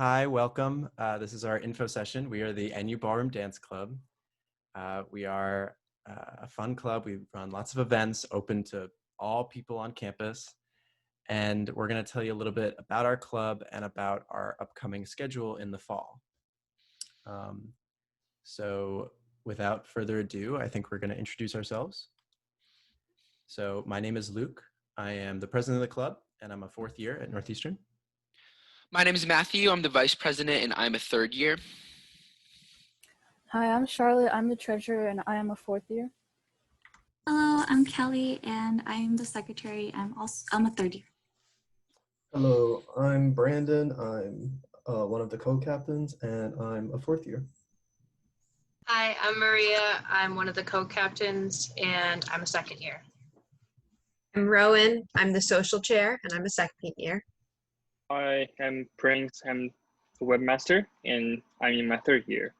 Hi, welcome. This is our info session. We are the NU Ballroom Dance Club. We are a fun club. We run lots of events open to all people on campus. And we're going to tell you a little bit about our club and about our upcoming schedule in the fall. So without further ado, I think we're going to introduce ourselves. So my name is Luke. I am the president of the club, and I'm a fourth year at Northeastern. My name is Matthew. I'm the vice president, and I'm a third year. Hi, I'm Charlotte. I'm the treasurer, and I am a fourth year. Hello, I'm Kelly, and I'm the secretary. I'm a third year. Hello, I'm Brandon. I'm one of the co-captains, and I'm a fourth year. Hi, I'm Maria. I'm one of the co-captains, and I'm a second year. I'm Rowan. I'm the social chair, and I'm a second year. I am Prince. I'm the webmaster, and I'm in my third year.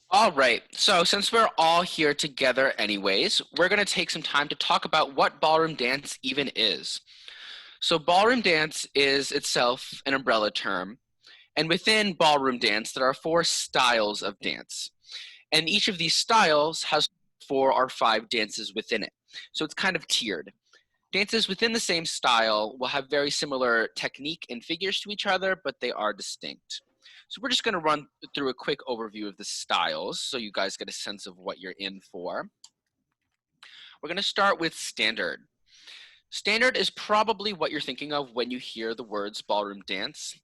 All right, so since we're all here together anyways, we're going to take some time to talk about what ballroom dance even is. So ballroom dance is itself an umbrella term, and within ballroom dance, there are 4 styles of dance. And each of these styles has 4 or 5 dances within it. So it's kind of tiered. Dances within the same style will have very similar technique and figures to each other, but they are distinct. So we're just going to run through a quick overview of the styles so you guys get a sense of what you're in for. We're going to start with standard. Standard is probably what you're thinking of when you hear the words ballroom dance.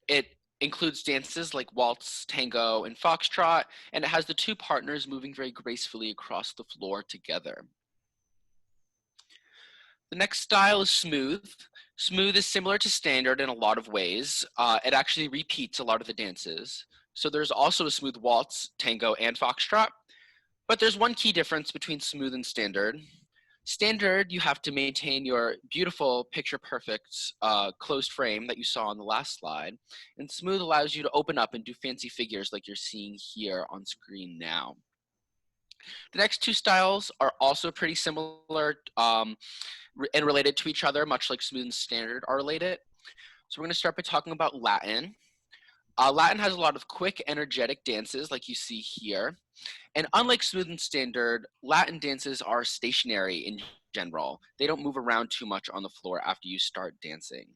It includes dances like waltz, tango, and foxtrot, and it has the 2 partners moving very gracefully across the floor together. The next style is smooth. Smooth is similar to standard in a lot of ways. It actually repeats a lot of the dances. So there's also a smooth waltz, tango, and foxtrot. But there's one key difference between smooth and standard. Standard, you have to maintain your beautiful picture-perfect closed frame that you saw on the last slide. And smooth allows you to open up and do fancy figures like you're seeing here on screen now. The next 2 styles are also pretty similar and related to each other, much like smooth and standard are related. So we're going to start by talking about Latin. Latin has a lot of quick, energetic dances like you see here. And unlike smooth and standard, Latin dances are stationary in general. They don't move around too much on the floor after you start dancing.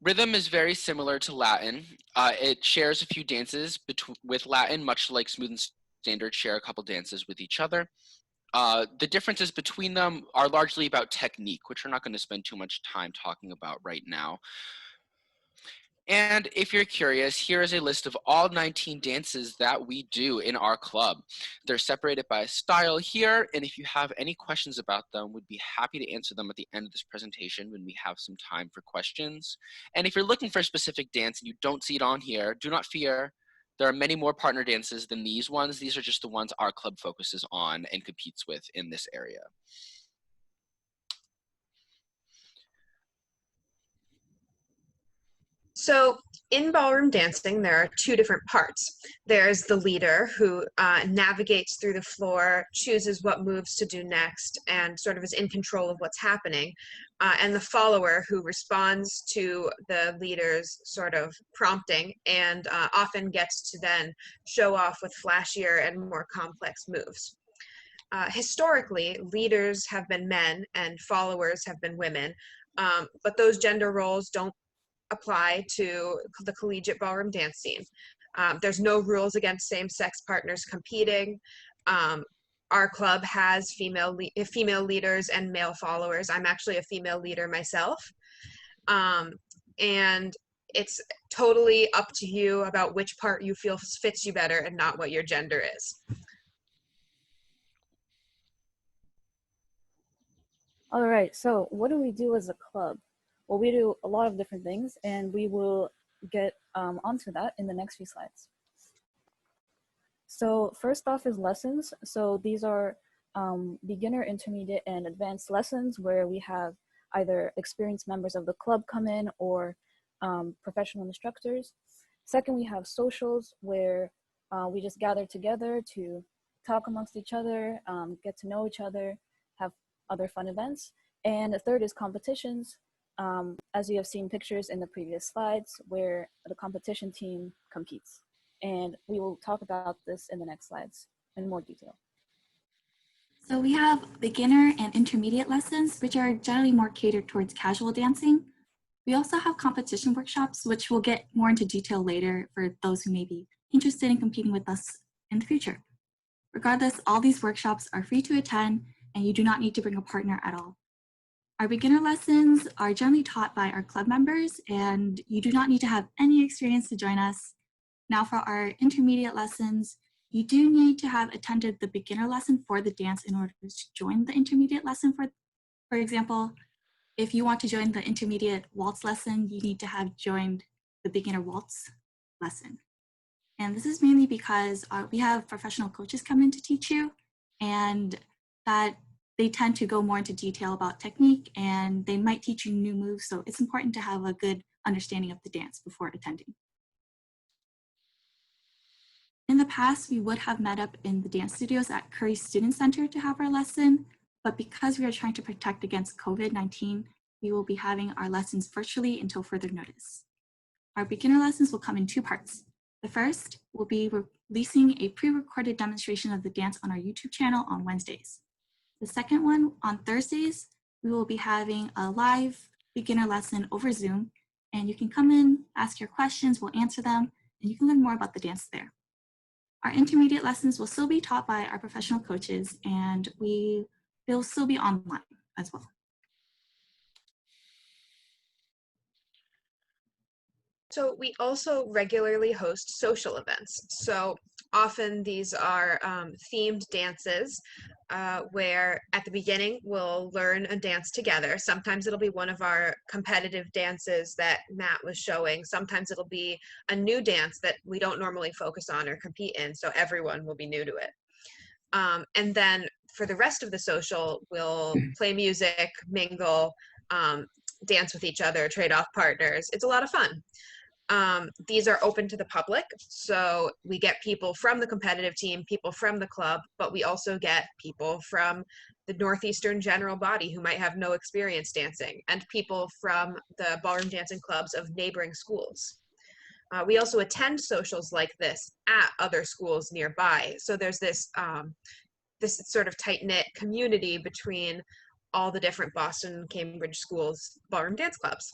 Rhythm is very similar to Latin. It shares a few dances with Latin, much like smooth and standard share a couple dances with each other. The differences between them are largely about technique, which we're not going to spend too much time talking about right now. And if you're curious, here is a list of all 19 dances that we do in our club. They're separated by style here, and if you have any questions about them, we'd be happy to answer them at the end of this presentation when we have some time for questions. And if you're looking for a specific dance and you don't see it on here, do not fear. There are many more partner dances than these ones. These are just the ones our club focuses on and competes with in this area. So in ballroom dancing, there are 2 different parts. There's the leader who navigates through the floor, chooses what moves to do next, and sort of is in control of what's happening. And the follower who responds to the leader's sort of prompting and often gets to then show off with flashier and more complex moves. Historically, leaders have been men and followers have been women, but those gender roles don't apply to the collegiate ballroom dance scene. There's no rules against same-sex partners competing. Our club has female leaders and male followers. I'm actually a female leader myself. And it's totally up to you about which part you feel fits you better and not what your gender is. All right, so what do we do as a club? Well, we do a lot of different things, and we will get onto that in the next few slides. So first off is lessons. So these are beginner, intermediate, and advanced lessons where we have either experienced members of the club come in or professional instructors. Second, we have socials where we just gather together to talk amongst each other, get to know each other, have other fun events. And the third is competitions, as you have seen pictures in the previous slides, where the competition team competes. And we will talk about this in the next slides in more detail. So we have beginner and intermediate lessons, which are generally more catered towards casual dancing. We also have competition workshops, which we'll get more into detail later for those who may be interested in competing with us in the future. Regardless, all these workshops are free to attend, and you do not need to bring a partner at all. Our beginner lessons are generally taught by our club members, and you do not need to have any experience to join us. Now for our intermediate lessons, you do need to have attended the beginner lesson for the dance in order to join the intermediate lesson. For example, if you want to join the intermediate waltz lesson, you need to have joined the beginner waltz lesson. And this is mainly because we have professional coaches come in to teach you, and that they tend to go more into detail about technique, and they might teach you new moves. So it's important to have a good understanding of the dance before attending. In the past, we would have met up in the dance studios at Curry Student Center to have our lesson, but because we are trying to protect against COVID-19, we will be having our lessons virtually until further notice. Our beginner lessons will come in two parts. The first will be releasing a pre-recorded demonstration of the dance on our YouTube channel on Wednesdays. The second one, on Thursdays, we will be having a live beginner lesson over Zoom, and you can come in, ask your questions, we'll answer them, and you can learn more about the dance there. Our intermediate lessons will still be taught by our professional coaches, and they'll still be online as well. So we also regularly host social events. So often these are themed dances where at the beginning we'll learn a dance together. Sometimes it'll be one of our competitive dances that Matt was showing. Sometimes it'll be a new dance that we don't normally focus on or compete in, so everyone will be new to it. And then for the rest of the social, we'll play music, mingle, dance with each other, trade off partners. It's a lot of fun. These are open to the public, so we get people from the competitive team, people from the club, but we also get people from the Northeastern general body who might have no experience dancing, and people from the ballroom dancing clubs of neighboring schools. We also attend socials like this at other schools nearby, so there's this sort of tight-knit community between all the different Boston and Cambridge schools ballroom dance clubs.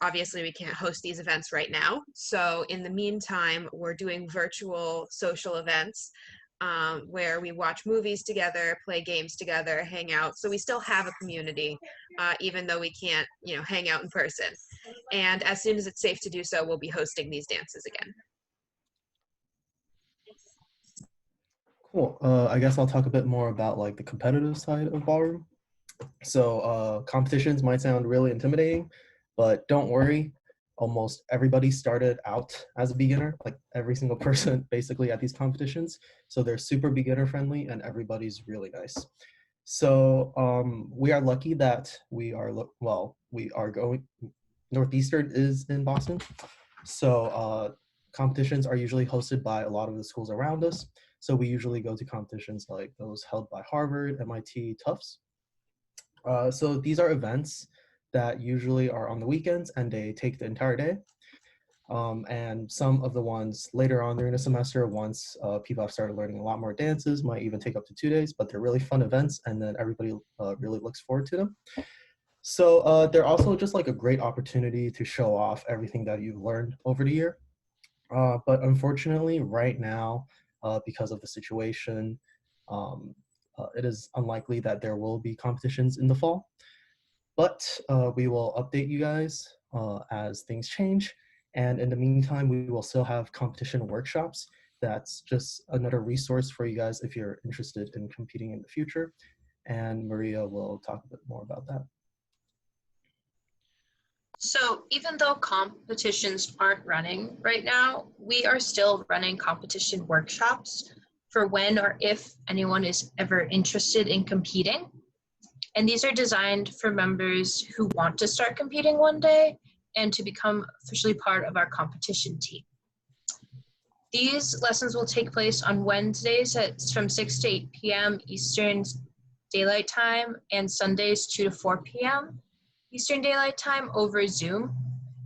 Obviously, we can't host these events right now. So in the meantime, we're doing virtual social events where we watch movies together, play games together, hang out. So we still have a community, even though we can't, hang out in person. And as soon as it's safe to do so, we'll be hosting these dances again. Cool. I guess I'll talk a bit more about like the competitive side of ballroom. So competitions might sound really intimidating, but don't worry, almost everybody started out as a beginner, like every single person basically at these competitions. So they're super beginner friendly and everybody's really nice. So we are lucky that Northeastern is in Boston. So competitions are usually hosted by a lot of the schools around us. So we usually go to competitions like those held by Harvard, MIT, Tufts. So these are events that usually are on the weekends and they take the entire day. And some of the ones later on during the semester, once people have started learning a lot more dances, might even take up to 2 days, but they're really fun events and then everybody really looks forward to them. So they're also just like a great opportunity to show off everything that you've learned over the year. But unfortunately, right now, because of the situation, it is unlikely that there will be competitions in the fall. But we will update you guys as things change. And in the meantime, we will still have competition workshops. That's just another resource for you guys if you're interested in competing in the future. And Maria will talk a bit more about that. So even though competitions aren't running right now, we are still running competition workshops for when or if anyone is ever interested in competing. And these are designed for members who want to start competing one day and to become officially part of our competition team. These lessons will take place on Wednesdays from 6 to 8 p.m. Eastern Daylight Time and Sundays 2 to 4 p.m. Eastern Daylight Time over Zoom,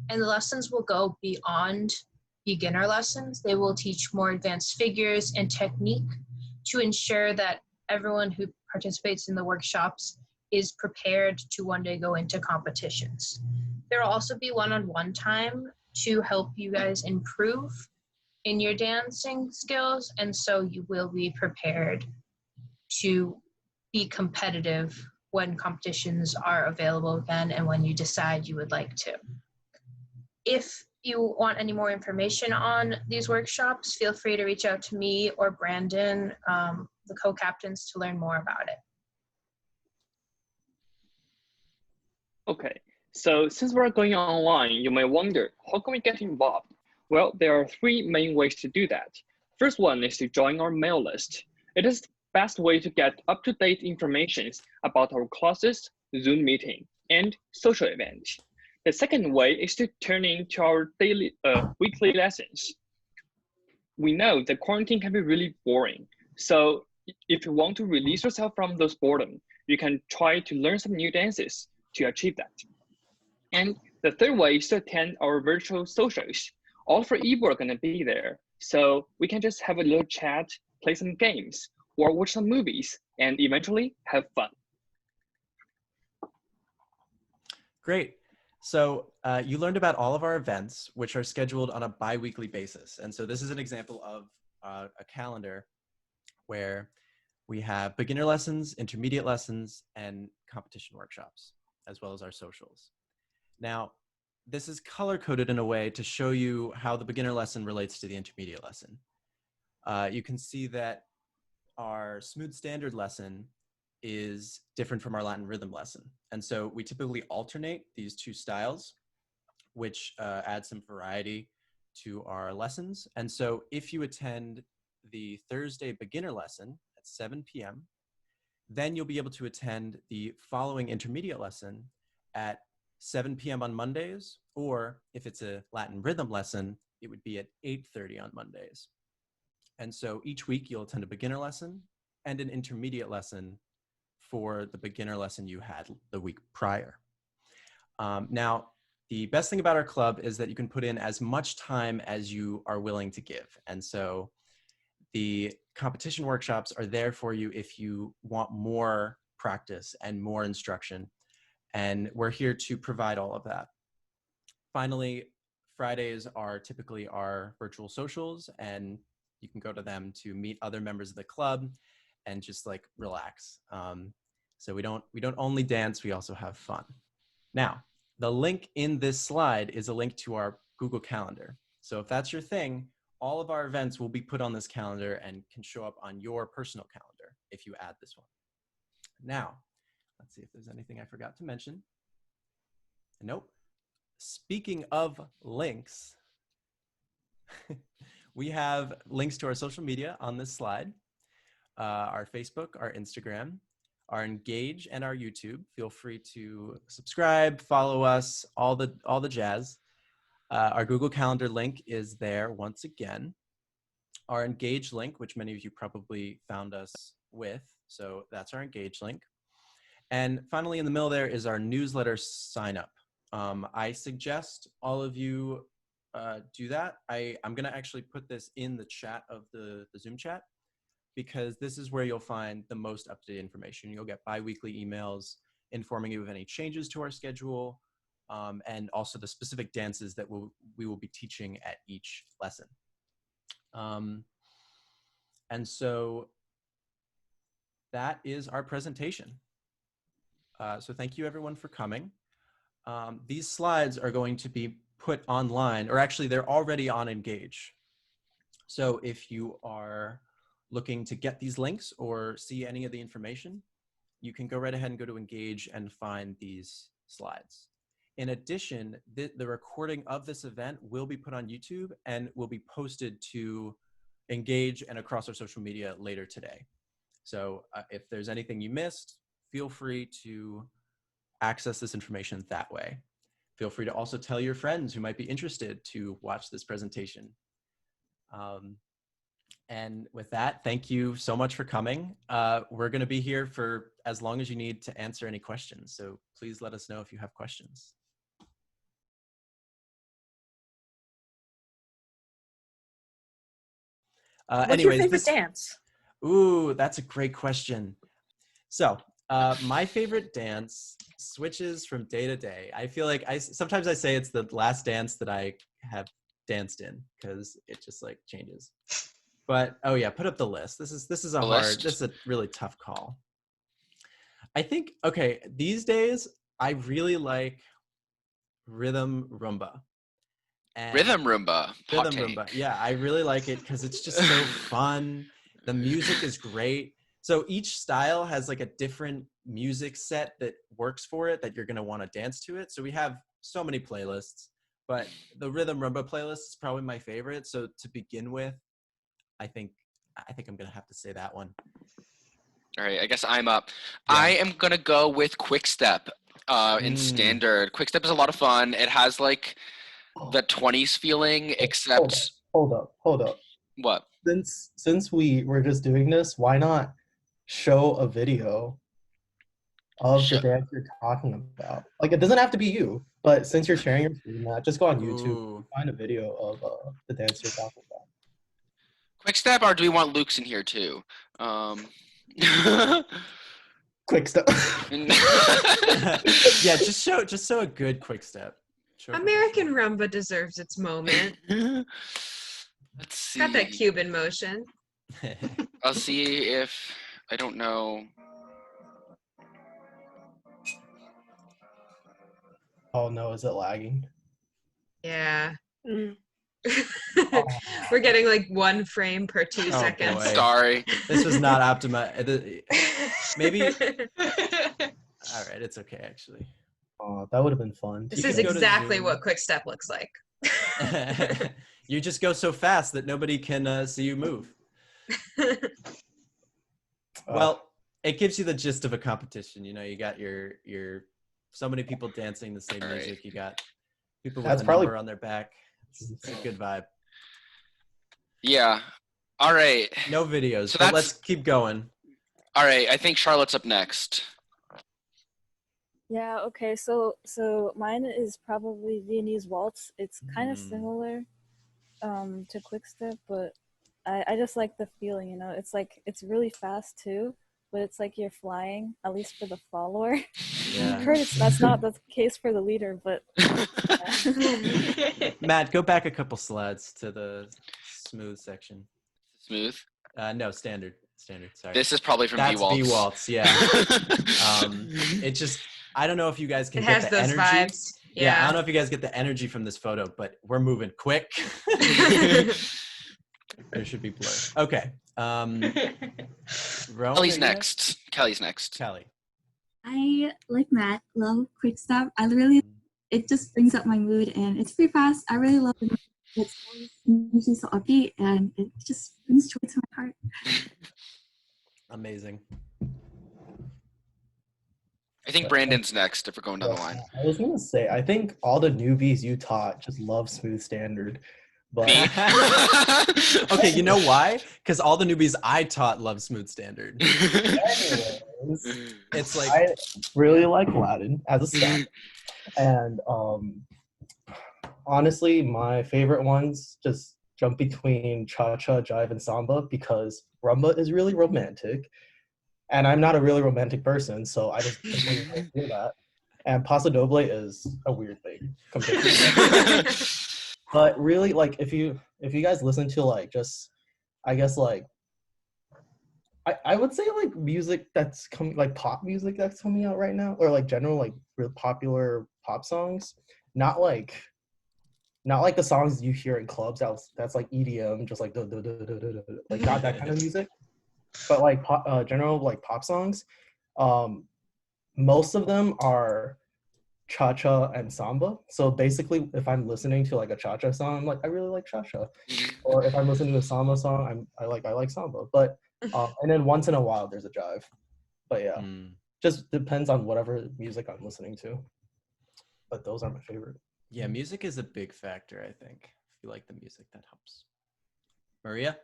and the lessons will go beyond beginner lessons. They will teach more advanced figures and technique to ensure that everyone who participates in the workshops is prepared to one day go into competitions. There will also be one-on-one time to help you guys improve in your dancing skills, and so you will be prepared to be competitive when competitions are available again and when you decide you would like to. If you want any more information on these workshops, feel free to reach out to me or Brandon, the co-captains, to learn more about it. Okay, so since we're going online, you may wonder, how can we get involved? Well, there are three main ways to do that. First one is to join our mail list. It is the best way to get up-to-date information about our classes, Zoom meeting, and social events. The second way is to turn into our weekly lessons. We know that quarantine can be really boring. So if you want to release yourself from those boredom, you can try to learn some new dances to achieve that. And the third way is to attend our virtual socials. All for ebook are gonna be there. So we can just have a little chat, play some games, or watch some movies, and eventually have fun. Great. So you learned about all of our events, which are scheduled on a bi-weekly basis. And so this is an example of a calendar where we have beginner lessons, intermediate lessons, and competition workshops, as well as our socials. Now, this is color-coded in a way to show you how the beginner lesson relates to the intermediate lesson. You can see that our smooth standard lesson is different from our Latin rhythm lesson. And so we typically alternate these two styles, which adds some variety to our lessons. And so if you attend the Thursday beginner lesson at 7 p.m., then you'll be able to attend the following intermediate lesson at 7 p.m. on Mondays, or if it's a Latin rhythm lesson, it would be at 8:30 on Mondays. And so each week you'll attend a beginner lesson and an intermediate lesson for the beginner lesson you had the week prior. Now, the best thing about our club is that you can put in as much time as you are willing to give. And so the competition workshops are there for you if you want more practice and more instruction. And we're here to provide all of that. Finally, Fridays are typically our virtual socials, and you can go to them to meet other members of the club and just like relax. So we don't only dance, we also have fun. Now, the link in this slide is a link to our Google Calendar. So if that's your thing, all of our events will be put on this calendar and can show up on your personal calendar if you add this one. Now, let's see if there's anything I forgot to mention. Nope. Speaking of links, we have links to our social media on this slide, our Facebook, our Instagram, our Engage, and our YouTube. Feel free to subscribe, follow us, all the jazz. Our Google Calendar link is there once again. Our Engage link, which many of you probably found us with, so that's our Engage link. And finally, in the middle there is our newsletter sign up. I suggest all of you do that. I'm gonna actually put this in the chat of the Zoom chat, because this is where you'll find the most up-to-date information. You'll get bi-weekly emails informing you of any changes to our schedule, and also the specific dances that we will be teaching at each lesson. And so that is our presentation. So thank you everyone for coming. These slides are going to be put online, or actually they're already on Engage. So if you are looking to get these links or see any of the information, you can go right ahead and go to Engage and find these slides. In addition, the recording of this event will be put on YouTube and will be posted to Engage and across our social media later today. So if there's anything you missed, feel free to access this information that way. Feel free to also tell your friends who might be interested to watch this presentation. And with that, thank you so much for coming. We're going to be here for as long as you need to answer any questions. So please let us know if you have questions. What's your favorite dance? Ooh, that's a great question. So my favorite dance switches from day to day. I feel like sometimes I say it's the last dance that I have danced in because it just like changes. But oh yeah, put up the list. This is this is a really tough call. I think okay, these days I really like rhythm rumba. And Rhythm Roomba. Rhythm rumba. Yeah, I really like it because it's just so fun. The music is great. So each style has like a different music set that works for it that you're going to want to dance to it. So we have so many playlists, but the Rhythm Rumba playlist is probably my favorite. So to begin with, I think I'm going to have to say that one. All right, I guess I'm up. Yeah. I am gonna go with Quick Step in standard. Quick Step is a lot of fun. It has like the 20s feeling, except Hold up. what? Since we were just doing this, why not show a video of the dance you're talking about? Like, it doesn't have to be you, but since you're sharing your screen, just go on YouTube, Ooh. find a video of the dance you're talking about. Quick Step, or do we want Luke's in here too? Quick Step. Yeah, just show a good Quick Step. American Rumba deserves its moment. Let's see. Got that Cuban motion. I'll see if I don't know. Oh no, is it lagging? Yeah. We're getting like 1 frame per 2 seconds. Boy. Sorry. This was not optimized. Maybe. All right, it's okay actually. Oh, that would have been fun. This is exactly what Quick Step looks like. You just go so fast that nobody can see you move. Well, it gives you the gist of a competition. You know, you got your so many people dancing the same music. You got people with a number on their back. It's a good vibe. Yeah. All right. No videos, So but let's keep going. All right. I think Charlotte's up next. Yeah, okay, so mine is probably Viennese Waltz. It's kind of similar to Quickstep, but I just like the feeling, you know. It's like it's really fast too, but it's like you're flying, at least for the follower. Yeah. I've heard that's not the case for the leader, but Matt, go back a couple slides to the smooth section. Smooth? No, standard. Sorry. This is probably from That's V-Waltz. V-Waltz, yeah. It just, I don't know if you guys can get the energy. Vibes. Yeah. I don't know if you guys get the energy from this photo, but we're moving quick. There should be blur. Okay. Kelly's next. Kelly. I, like Matt, love Quick Step. It just brings up my mood, and it's pretty fast. I really love it. It's usually so upbeat, and it just brings joy to my heart. Amazing. I think Brandon's next if we're going down the line. I was gonna say, I think all the newbies you taught just love smooth standard. But okay, you know why? Because all the newbies I taught love smooth standard. anyways, It's like I really like Latin as a style. And honestly, my favorite ones just jump between cha-cha, jive, and samba because rumba is really romantic. And I'm not a really romantic person, so I just don't do that. And Paso Doble is a weird thing compared to But really, like, if you guys listen to, like, just, I guess, like, I would say, like, music that's coming, like, pop music that's coming out right now, or, like, general, like, real popular pop songs, not like the songs you hear in clubs that's like EDM, just like, like, not that kind of music. But like general like pop songs, most of them are cha-cha and samba. So basically, if I'm listening to like a cha-cha song, I'm like, I really like cha-cha. Or if I'm listening to a samba song, I like samba. But and then once in a while there's a jive. But yeah, just depends on whatever music I'm listening to. But those are my favorite. Yeah, music is a big factor, I think. If you like the music, that helps. Maria?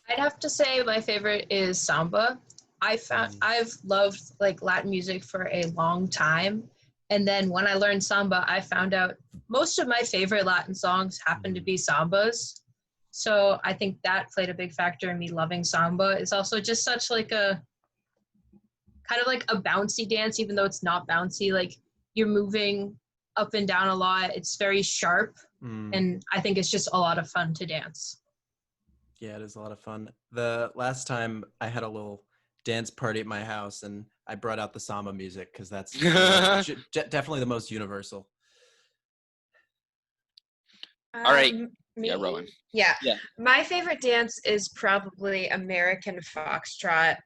I'd have to say my favorite is samba. I've loved like Latin music for a long time, and then when I learned samba, I found out most of my favorite Latin songs happen to be sambas. So I think that played a big factor in me loving samba. It's also just such like a kind of like a bouncy dance, even though it's not bouncy. Like you're moving up and down a lot. It's very sharp, and I think it's just a lot of fun to dance. Yeah, it is a lot of fun. The last time I had a little dance party at my house, and I brought out the samba music because that's definitely the most universal. All right. Me? Yeah, Rowan. Yeah. Yeah. My favorite dance is probably American Foxtrot.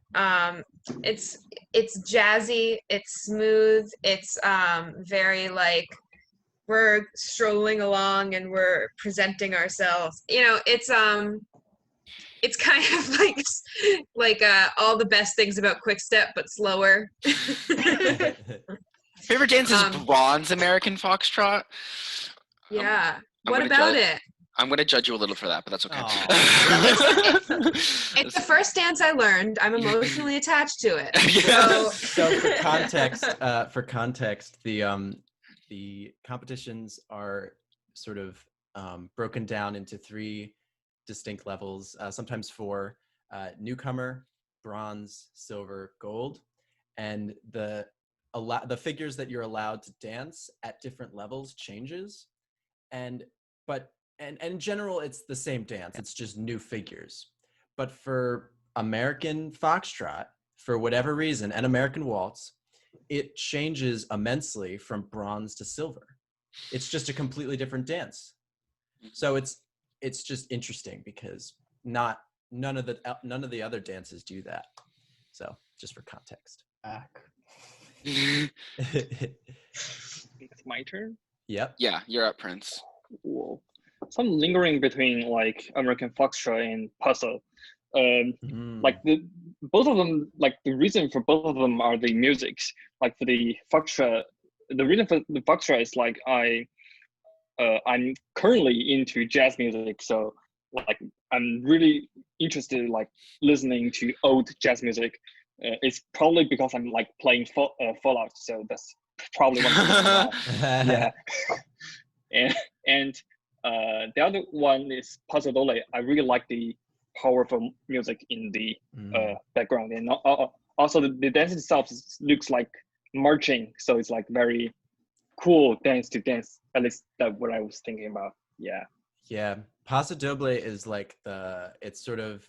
It's jazzy, it's smooth, it's very like we're strolling along and we're presenting ourselves. You know, it's kind of like all the best things about Quick Step, but slower. Favorite dance is bronze American Foxtrot. Yeah. What about it? I'm going to judge you a little for that, but that's okay. It's the first dance I learned. I'm emotionally attached to it. So for context, the competitions are sort of broken down into 3 distinct levels, sometimes 4: newcomer, bronze, silver, gold, and the figures that you're allowed to dance at different levels changes, and in general it's the same dance, it's just new figures. But for American Foxtrot, for whatever reason, and American Waltz, it changes immensely from bronze to silver. It's just a completely different dance. So it's just interesting because none of the other dances do that. So just for context. It's my turn. Yep. Yeah, you're up, Prince. Cool. So I'm lingering between like American Foxtrot and Puzzle. Like both of them, like the reason for both of them are the musics. Like for the Foxtrot, the reason for the Foxtrot is like I'm currently into jazz music, so like I'm really interested in like listening to old jazz music. It's probably because I'm like playing Fallout, so that's probably one of the reasons why. Yeah. and the other one is Paso Doble. I really like the powerful music in the background, and also the dance itself looks like marching, so it's like very cool dance to dance. At least that's what I was thinking about. Yeah. Paso Doble is like it's sort of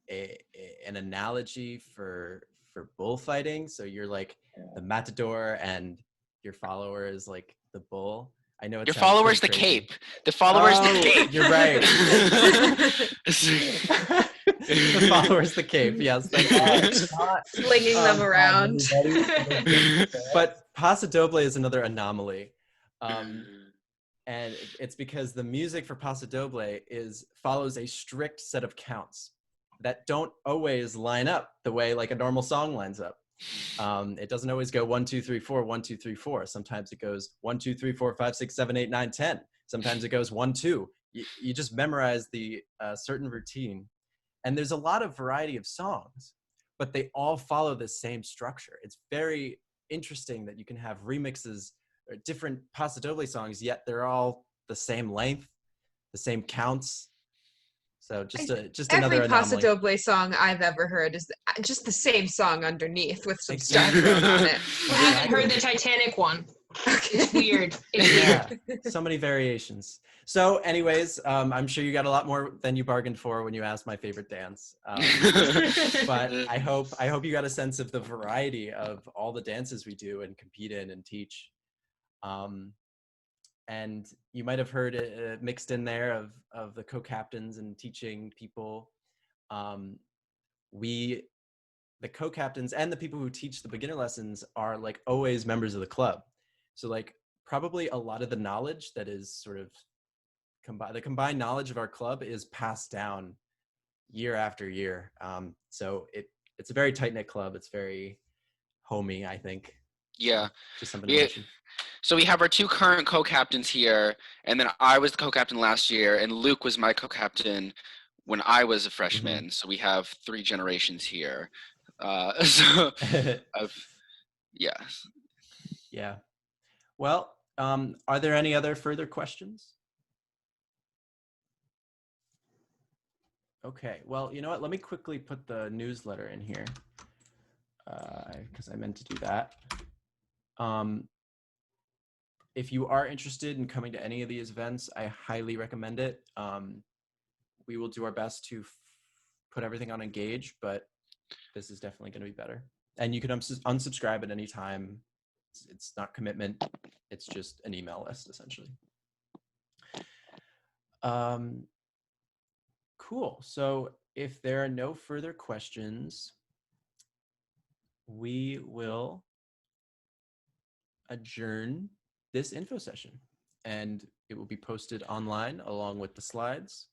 an analogy for bullfighting. So you're like the matador, and your follower is like the bull. I know your follower's the cape. The follower's the cape. You're right. The follower's the cape. Yes, not flinging them around. But Paso Doble is another anomaly, and it's because the music for Paso Doble follows a strict set of counts that don't always line up the way like a normal song lines up. It doesn't always go 1 2 3 4 1 2 3 4. Sometimes it goes 1 2 3 4 5 6 7 8 9 10. Sometimes it goes 1 2. You just memorize the certain routine, and there's a lot of variety of songs, but they all follow the same structure. It's very interesting that you can have remixes or different Paso Doble songs, yet they're all the same length, the same counts. So just another every Paso anomaly. Doble song I've ever heard is just the same song underneath with some stuff thrown on it. I haven't heard the Titanic one. It's weird. It's weird. So many variations. So anyways, I'm sure you got a lot more than you bargained for when you asked my favorite dance. But I hope you got a sense of the variety of all the dances we do and compete in and teach. And you might have heard it mixed in there of the co-captains and teaching people. The co-captains and the people who teach the beginner lessons are like always members of the club. So like probably a lot of the knowledge that is sort of the combined knowledge of our club is passed down year after year. So it's a very tight-knit club. It's very homey, I think. Yeah. Just something to mention. So we have our 2 current co-captains here, and then I was the co-captain last year, and Luke was my co-captain when I was a freshman. So we have 3 generations here. So yeah. Yeah. Well, are there any other further questions? Okay, well, you know what? Let me quickly put the newsletter in here because I meant to do that. If you are interested in coming to any of these events, I highly recommend it. We will do our best to put everything on Engage, but this is definitely going to be better. And you can unsubscribe at any time. It's not commitment. It's just an email list, essentially. Cool. So if there are no further questions, we will adjourn this info session, and it will be posted online along with the slides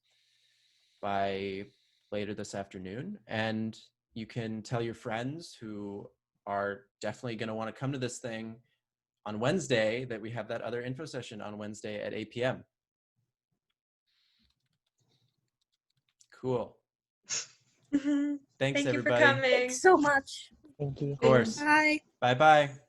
by later this afternoon. And you can tell your friends who are definitely going to want to come to this thing on Wednesday that we have that other info session on Wednesday at 8 p.m. Cool. Thanks, Thank you for everybody. coming. Thanks so much. Thank you. Of course. Bye. Bye-bye.